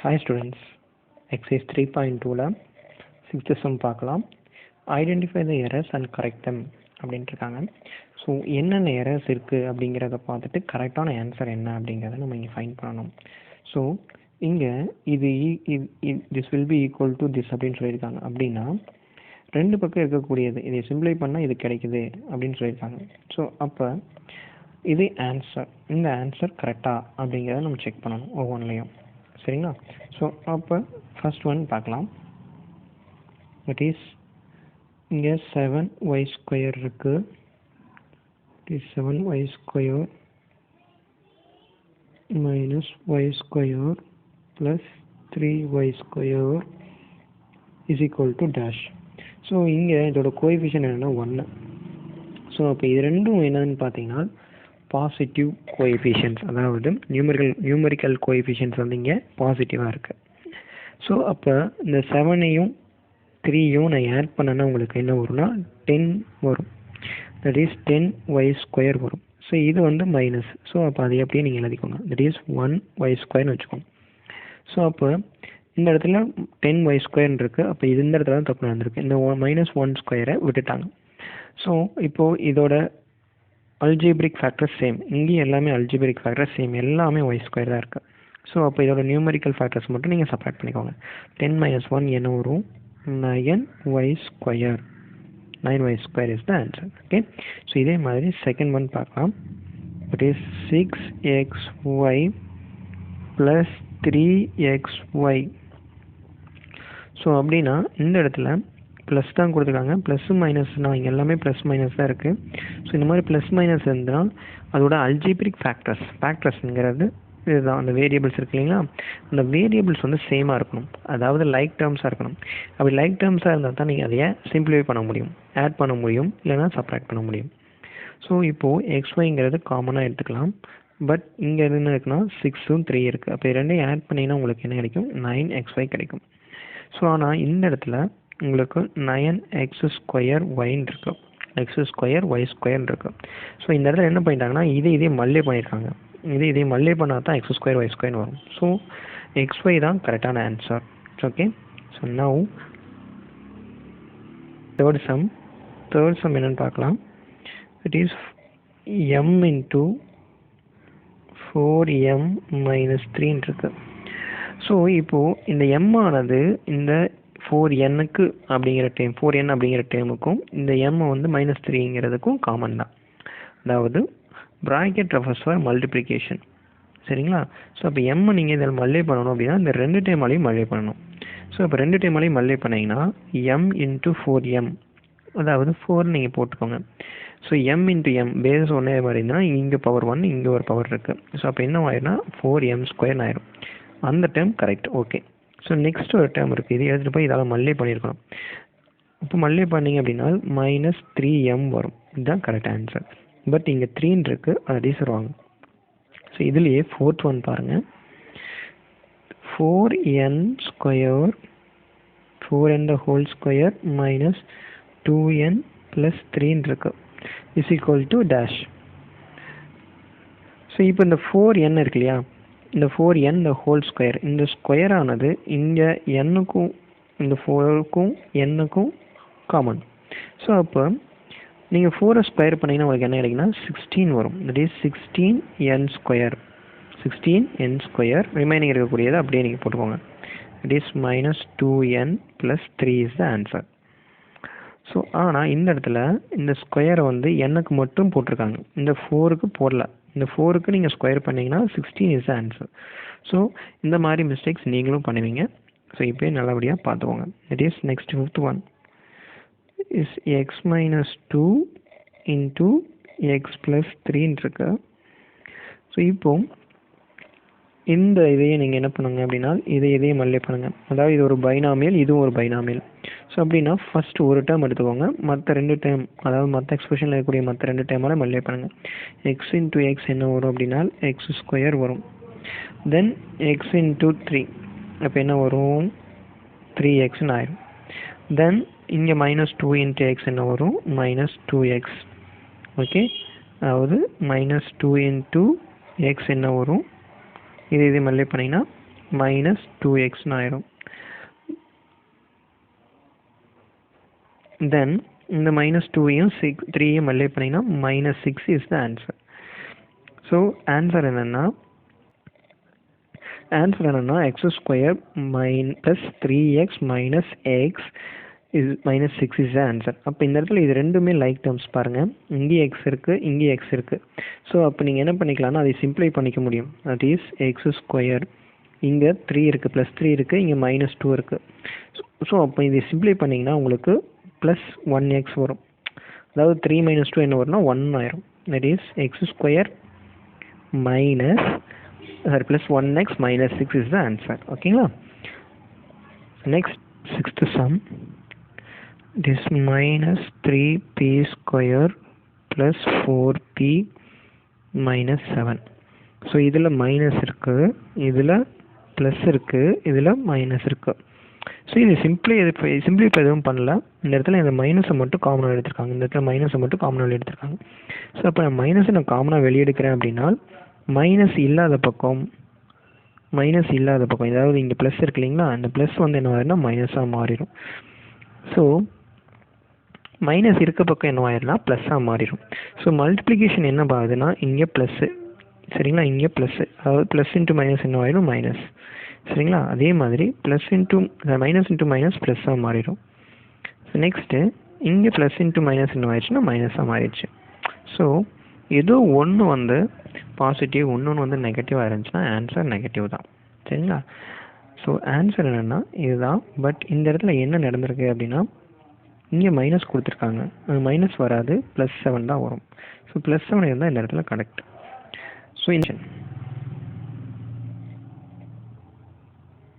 Hi students, exercise 3.2ல 6th sum பார்க்கலாம். Identify the errors and correct them அப்படின்ட்டு இருக்காங்க. So என்னென்ன எரர்ஸ் இருக்குது அப்படிங்கிறத பார்த்துட்டு கரெக்டான ஆன்சர் என்ன அப்படிங்கிறத நம்ம இங்கே ஃபைண்ட் பண்ணணும். ஸோ இங்கே இது this will be equal to this அப்படின்னு சொல்லியிருக்காங்க. அப்படின்னா ரெண்டு பக்கம் இருக்கக்கூடியது இதை சிம்பிளை பண்ணால் இது கிடைக்குது அப்படின்னு சொல்லியிருக்காங்க. ஸோ அப்போ இது ஆன்சர், இந்த ஆன்சர் கரெக்டாக அப்படிங்கிறத நம்ம செக் பண்ணணும் ஒவ்வொன்றிலையும். சரிங்களா? ஸோ அப்போ ஃபஸ்ட் ஒன் பார்க்கலாம். இட் இஸ் இங்கே 7y² இருக்குது. It is 7y² minus y² plus 3y² is equal to dash. So இங்கே இதோட கோஎஃபிஷியன்ட் என்னென்னா 1. ஸோ அப்போ இது ரெண்டும் என்னன்னு பார்த்தீங்கன்னா பாசிட்டிவ் கோஎஃபிஷியன்ட்ஸ், அதாவது நியூமரிக்கல் கோஎஃபிஷியன்ட்ஸ் வந்து இங்கே பாசிட்டிவாக இருக்குது. ஸோ அப்போ இந்த 7ஐயும் 3யும் நான் ஆட் பண்ணேன்னா உங்களுக்கு என்ன வரும்னா 10 வரும். தட் இஸ் 10y² வரும். ஸோ இது வந்து மைனஸ். ஸோ அப்போ அதை அப்படியே நீங்கள் எழுதிக்கோங்க. தட் இஸ் 1y² வச்சுக்கோங்க. ஸோ அப்போ இந்த இடத்துல 10y² இருக்குது. அப்போ இது இந்த இடத்துல தான் தப்பு நடந்திருக்கு. இந்த -1² விட்டுட்டாங்க. ஸோ இப்போது இதோட அல்ஜிப்ரிக் ஃபேக்டர் சேம். இங்கேயும் எல்லாமே அல்ஜிப்ரிக் ஃபேக்டர் சேம், எல்லாமே y² தான் இருக்குது. ஸோ அப்போ இதோட நியூமரிக்கல் ஃபேக்டர்ஸ் மட்டும் நீங்கள் செப்பரேட் பண்ணிக்கோங்க. 10 - 1 என்ன வரும்? 9y². 9y² is the answer. Okay. So இதே மாதிரி செகண்ட் ஒன் பார்க்கலாம். It is 6xy + 3xy. So அப்படின்னா இந்த இடத்துல ப்ளஸ் தான் கொடுத்துருக்காங்க. ப்ளஸ்ஸு மைனஸ்னால் இங்கே எல்லாமே ப்ளஸ் மைனஸ் தான் இருக்குது. ஸோ இந்த மாதிரி ப்ளஸ் மைனஸ் இருந்தால் அதோட அல்ஜிப்ரிக் ஃபேக்டர்ஸ்ங்கிறது இதுதான். அந்த வேரியபிள்ஸ் இருக்கு இல்லைங்களா, அந்த வேரியபிள்ஸ் வந்து சேமாக இருக்கணும், அதாவது லைக் டேர்ம்ஸாக இருக்கணும். அப்படி லைக் டேர்ம்ஸாக இருந்தால் தான் நீங்கள் அதையே சிம்பிளிஃபை பண்ண முடியும், ஆட் பண்ண முடியும், இல்லைனா சப்ராக்ட் பண்ண முடியும். ஸோ இப்போது xyங்கிறது காமனாக எடுத்துக்கலாம். பட் இங்கே என்ன இருக்குன்னா 6ம் 3 இருக்குது. அப்போ ரெண்டையும் ஆட் பண்ணிங்கன்னா உங்களுக்கு என்ன கிடைக்கும்? 9xy கிடைக்கும். ஸோ ஆனால் இந்த இடத்துல உங்களுக்கு 9x² இருக்கு, x²y² இருக்கு. ஸோ இந்த இடத்துல என்ன பண்ணிட்டாங்கன்னா இதே மல்லே பண்ணியிருக்காங்க. இதே மல்லே பண்ணால் தான் x²y² வரும். ஸோ xy தான் கரெக்டான answer. Okay. So now third sum என்னன்னு பார்க்கலாம். இட் இஸ் m × 4m - 3 இருக்கு. ஸோ இப்போது இந்த m ஆனது இந்த 4n அப்படிங்கிற டேமுக்கும் இந்த m வந்து -3ங்கிறதுக்கும் காமன் தான். அதாவது ப்ராக்கெட் ரெஃபர்ஸ் ஃபார் மல்டிப்ளிகேஷன். சரிங்களா? ஸோ அப்போ m நீங்கள் இதில் மல்லே பண்ணணும் அப்படின்னா இந்த 2 டேமாலையும் மல்லே பண்ணணும். ஸோ அப்போ 2 டேமாலையும் மல்லே பண்ணிங்கன்னா m × 4m, அதாவது 4 நீங்கள் போட்டுக்கோங்க. ஸோ m × m பேஸ் ஒன்றே மாதிரி இருந்தால் இங்கே பவர் 1, இங்கே ஒரு பவர் இருக்குது. ஸோ அப்போ என்ன ஆயிருன்னா 4m² ஆயிரும். அந்த term correct. Okay. So next ஒரு டேர்ம் இருக்குது. இது எடுத்துகிட்டு போய் இதால் மல்லே பண்ணியிருக்கணும். இப்போ மல்லே பண்ணிங்க அப்படின்னா -3m வரும். இதுதான் கரெக்ட் ஆன்சர். பட் இங்கே 3 இருக்குது, அது டீசருவாங்க. ஸோ இதுலேயே ஃபோர்த் ஒன் பாருங்கள். 4n² - 2n + 3 இருக்கு is equal to dash. So இப்போ இந்த 4n இருக்கு இல்லையா, இந்த 4n இந்த ஹோல் ஸ்கொயர், இந்த ஸ்கொயரானது இங்கே n-க்கும் இந்த 4க்கும் n-க்கும் காமன். ஸோ அப்போ நீங்கள் 4 ஸ்கொயர் பண்ணிங்கன்னா உங்களுக்கு என்ன கிடைக்குன்னா 16 வரும். That is 16n². 16n². Remaining இருக்கக்கூடியது அப்படியே நீங்கள் போட்டுக்கோங்க. It is -2n + 3 is the answer. So ஆனால் இந்த இடத்துல இந்த ஸ்கொயரை வந்து n-க்கு மட்டும் போட்டிருக்காங்க, இந்த 4க்கு போடல. இந்த 4க்கு நீங்கள் ஸ்கொயர் பண்ணிங்கன்னா 16 இஸ் த ஆன்சர். ஸோ இந்த மாதிரி மிஸ்டேக்ஸ் நீங்களும் பண்ணுவீங்க. ஸோ இப்போயே நல்லபடியாக பார்த்துக்கோங்க. It is next fifth one is x - 2 × x + 3 இருக்கு. ஸோ இப்போ இந்த இதையே நீங்கள் என்ன பண்ணுங்க அப்படின்னா இதையே மல்லே பண்ணுங்கள். அதாவது இது ஒரு பைனாமியல், இதுவும் ஒரு பைனாமியல். ஸோ அப்படின்னா ஃபஸ்ட்டு ஒரு டேர்ம் எடுத்துக்கோங்க, மற்ற 2 டேர்ம், அதாவது மற்ற எக்ஸ்பிரஷனில் இருக்கக்கூடிய மற்ற 2 டேர்மால் மல்லே பண்ணுங்கள். x × x என்ன வரும் அப்படின்னா x² வரும். தென் x × 3, அப்போ என்ன வரும்? 3xன்னு ஆயிரும். தென் இங்கே -2 × x என்ன வரும்? -2x. ஓகே. அதாவது -2 × x என்ன வரும்? இது மல்லே பண்ணிங்கன்னா மைனஸ் 2xன்னு ஆயிரும். தென் இந்த மைனஸ் 2ஐயும் 3ஐயும் மல்டிப்ளை பண்ணிங்கன்னா minus 6 is the answer. So answer என்னென்னா x square plus 3x minus x is minus 6 is the answer. அப்போ இந்த இடத்துல இது ரெண்டுமே லைக் டேர்ம்ஸ் பாருங்கள், இங்கே எக்ஸ் இருக்குது, இங்கே எக்ஸ் இருக்குது. ஸோ அப்போ நீங்கள் என்ன பண்ணிக்கலாம்னா அதை சிம்ப்ளை பண்ணிக்க முடியும். தட் இஸ் எக்ஸ் ஸ்கொயர், இங்கே 3 இருக்குது, ப்ளஸ் 3 இருக்குது, இங்கே மைனஸ் 2 இருக்குது. ஸோ அப்போ இதை சிம்ப்ளை பண்ணிங்கன்னா உங்களுக்கு ப்ளஸ் 1x வரும். அதாவது 3 மைனஸ் 2 என்ன வரும்னா 1 ஆயிரும். That is x square minus plus 1x minus 6 is the answer. ஓகேங்களா? Next 6th sum. This minus 3p square plus 4p minus 7. So இதில் மைனஸ் இருக்குது, இதில் ப்ளஸ் இருக்குது, இதில் மைனஸ் இருக்குது. ஸோ இது சிம்பிளிஃபை எதுவும் பண்ணல. இந்த இடத்துல இந்த மைனஸை மட்டும் காமனாக எடுத்திருக்காங்க. இந்த இடத்துல மைனஸை மட்டும் காமனாக எடுத்திருக்காங்க. ஸோ அப்போ நான் மைனஸை நான் காமனாக வெளியே எடுக்கிறேன் அப்படின்னா மைனஸ் இல்லாத பக்கம், அதாவது இங்கே ப்ளஸ் இருக்கு இல்லைங்களா, அந்த ப்ளஸ் வந்து என்ன ஆகிடும்னா மைனஸாக மாறிடும். ஸோ மைனஸ் இருக்க பக்கம் என்ன ஆயிடும்னா ப்ளஸ்ஸாக மாறிடும். ஸோ மல்டிப்ளிகேஷன் என்ன ஆகுதுன்னா இங்கே ப்ளஸ்ஸு, சரிங்களா, இங்கே ப்ளஸ்ஸு, அதாவது ப்ளஸ் இன்ட்டு மைனஸ் என்ன ஆகிடும் மைனஸ், சரிங்களா. அதே மாதிரி plus into minus into minus ப்ளஸ்ஸாக மாறிடும். ஸோ நெக்ஸ்ட்டு இங்கே ப்ளஸ் இன்ட்டு மைனஸ் என்ன ஆயிடுச்சுன்னா மைனஸாக மாறிடுச்சு. ஸோ ஏதோ ஒன்று வந்து பாசிட்டிவ், ஒன்று வந்து நெகட்டிவாக இருந்துச்சுன்னா ஆன்சர் நெகட்டிவ் தான், சரிங்களா. ஸோ ஆன்சர் என்னென்னா இதுதான். பட் இந்த இடத்துல என்ன நடந்திருக்கு அப்படின்னா இங்கே மைனஸ் கொடுத்துருக்காங்க, அது மைனஸ் வராது, +7 தான் வரும். ஸோ +7 இருந்தால் இந்த இடத்துல கரெக்ட். ஸோ